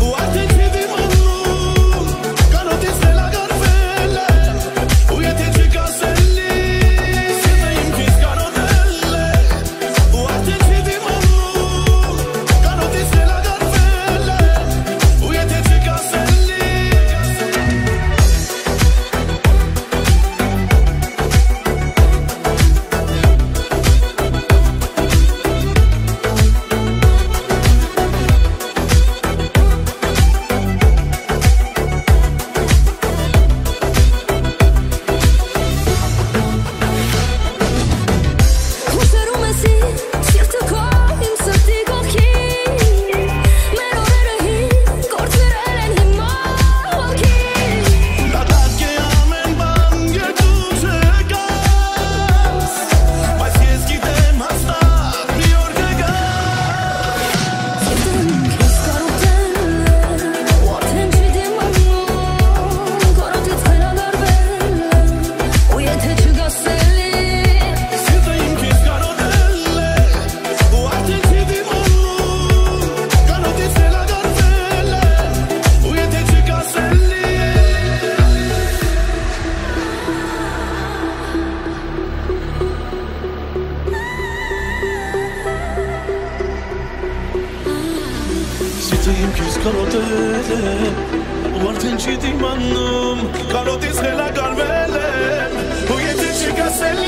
Ու արդեն չի դիմաննում, կարոտ ես վելագարվել Կարոտից խելագարվել եմ ու եթե չկասել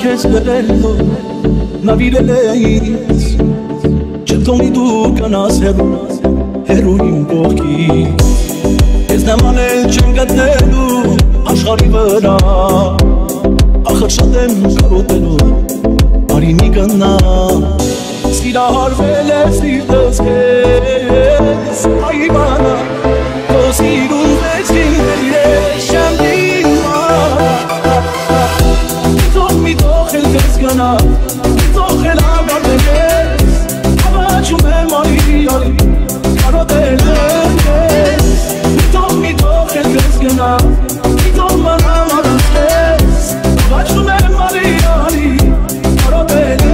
քեզ գրելով նավիրել էինց չեմ թողնի դու գնաս հեռու իմ կողքից ես նման էլ չեմ գտնելու աշխարհի վրա ախր շատ եմ կարոտելու արի մի գնա սիրահարվել է սիրտս քեզ այվանա քո սիրուն վեցին ես չեմ Gana, toche la gardenes, abachume mariali, caroteles, mi toche gana, mi toma la maranes, abachume mariali, caroteles.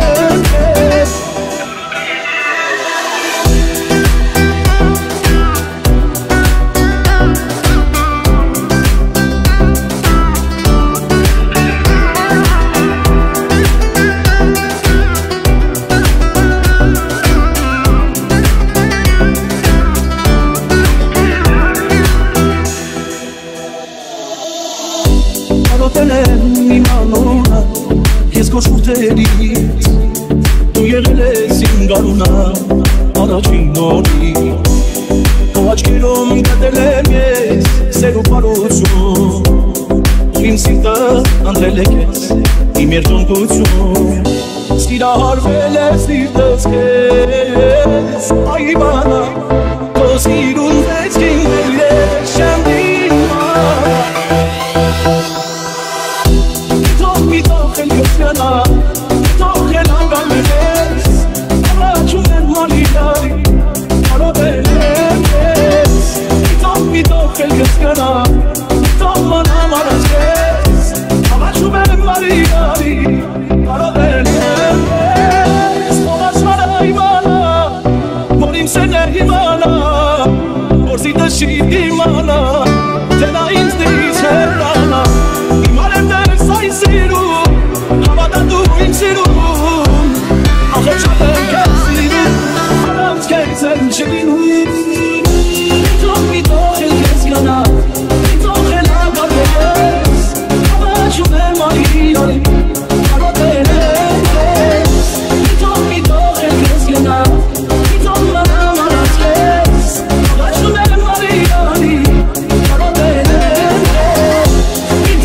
Ես քո շուրթերից դու եղել ես իմ գարունը առաջին օրից քո աչքերում գտել եմ ես սեր ու բարություն իմ սիրտը անդրել է քեզ իմ երջանկություն սիրահարվել է սիրտս քեզ այվանա քո սիրուն վեցքին ես չեմ դիմա Մի դոխել կսյանա Դոխել անգամերես Առաջում են մանիրարի Արոդել եմ ես Մի դոխել կսյանա Դոխման ամարած ես Առաջում են մանիրարի Արոդել եմ ես Փողաշվանա իմանա Որ իմ սեն է իմանա Որ զիտը շի իմանա Թե նա ինձնից հեռանա Իման եմ դերս այն սիրում Հավատա դու իմ սիրում Ախր շատ եմ կեզ սիրում Առանց կեզ եմ չլինում Մի դոխել կեզ գանա Մի դոխել անգամերես Հավաչում եմ արիարի Արոդել եմ ես Մի դոխել կեզ գանա Մի դոխել ամարած կեզ Հավաչում եմ արիարի Արոդել եմ ես Մի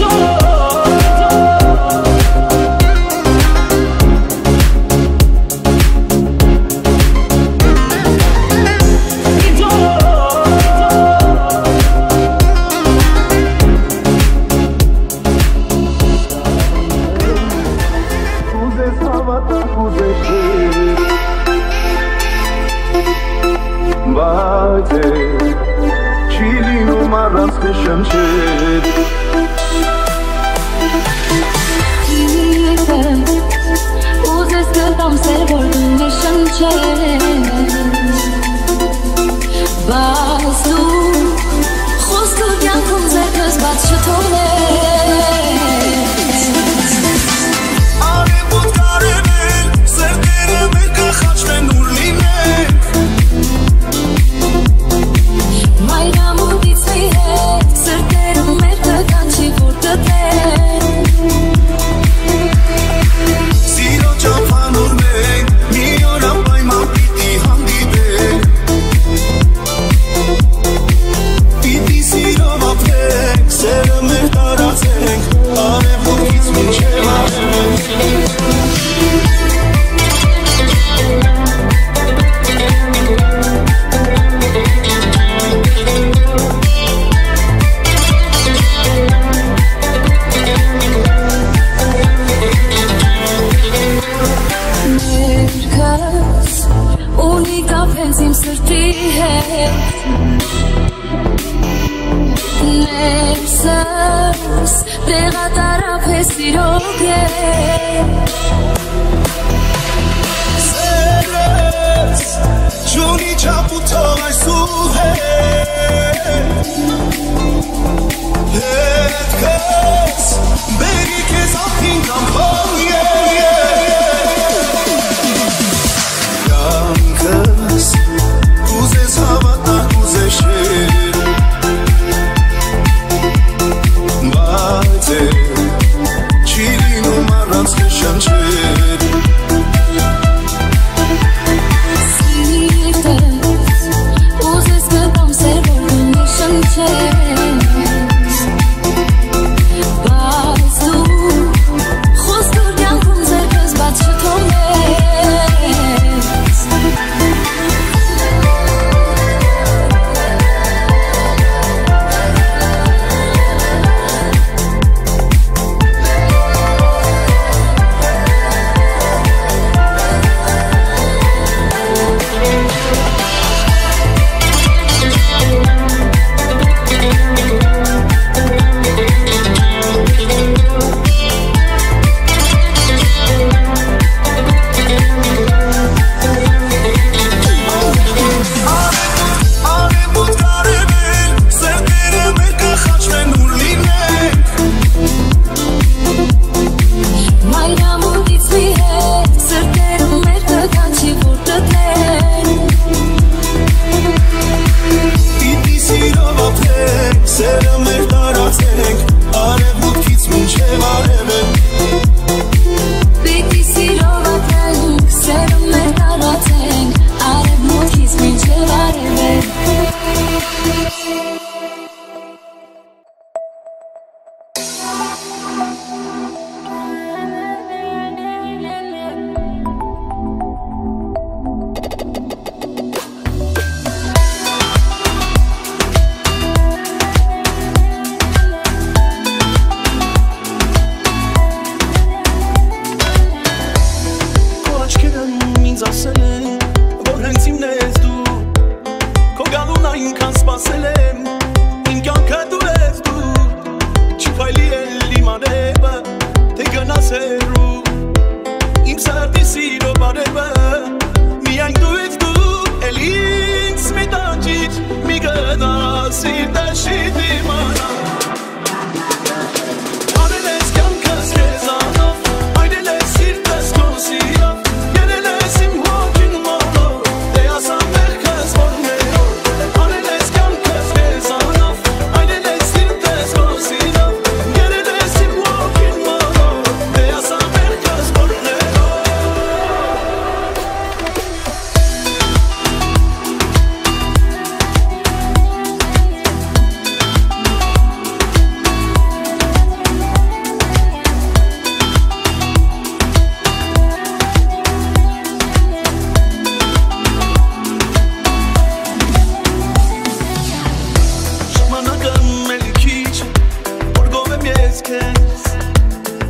սիրտը չի դիմանա Արել ես կյանքս քեզանով Այրել ես սիրտս քո սիրով Երել ես իմ հոգին մոլով Դե ասա մեղքս որներով Արել ես կյանքս քեզանով Այրել ես սիրտս քո սիրով Երել ես իմ հոգին մոլով Դե ասա մեղքս որներով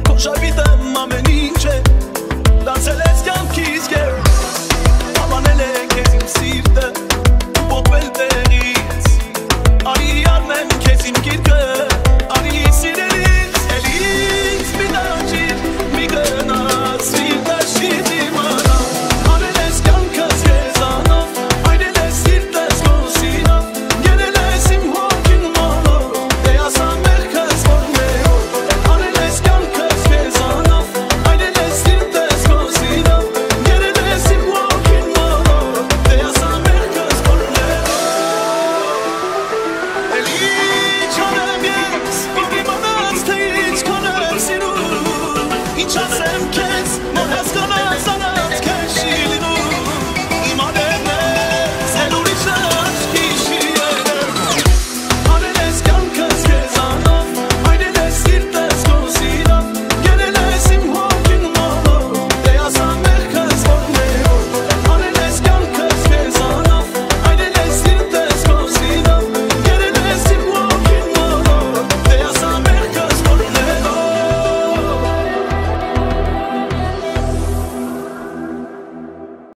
Քո շարվիտը ամեն ինչ է Դանցել ես կյանքիս գերս Ավանել է քեզ իմ սիրտը Պոպել տեղից Արի արնեմ քեզ իմ գիրկը Արի սիրելիս Էլիս մի դաջիր Մի գնաց սիրտը չի դիմանա Արել ես կյանքս քեզանով Այրել ես սիրտս քո սիրով Երել ես իմ հոգին մոլով Դե ասա մեղքս որներով Արել ես կյանքս քեզանով Այրել ես սիրտս քո սիրով Երել ես իմ հոգին մոլով Դե ասա մեղքս որներով Էլի չանեմ ես Պիտի իմանաս թե ինչքան եմ սիրում Ինչ ասեմ քեզ մոհ ես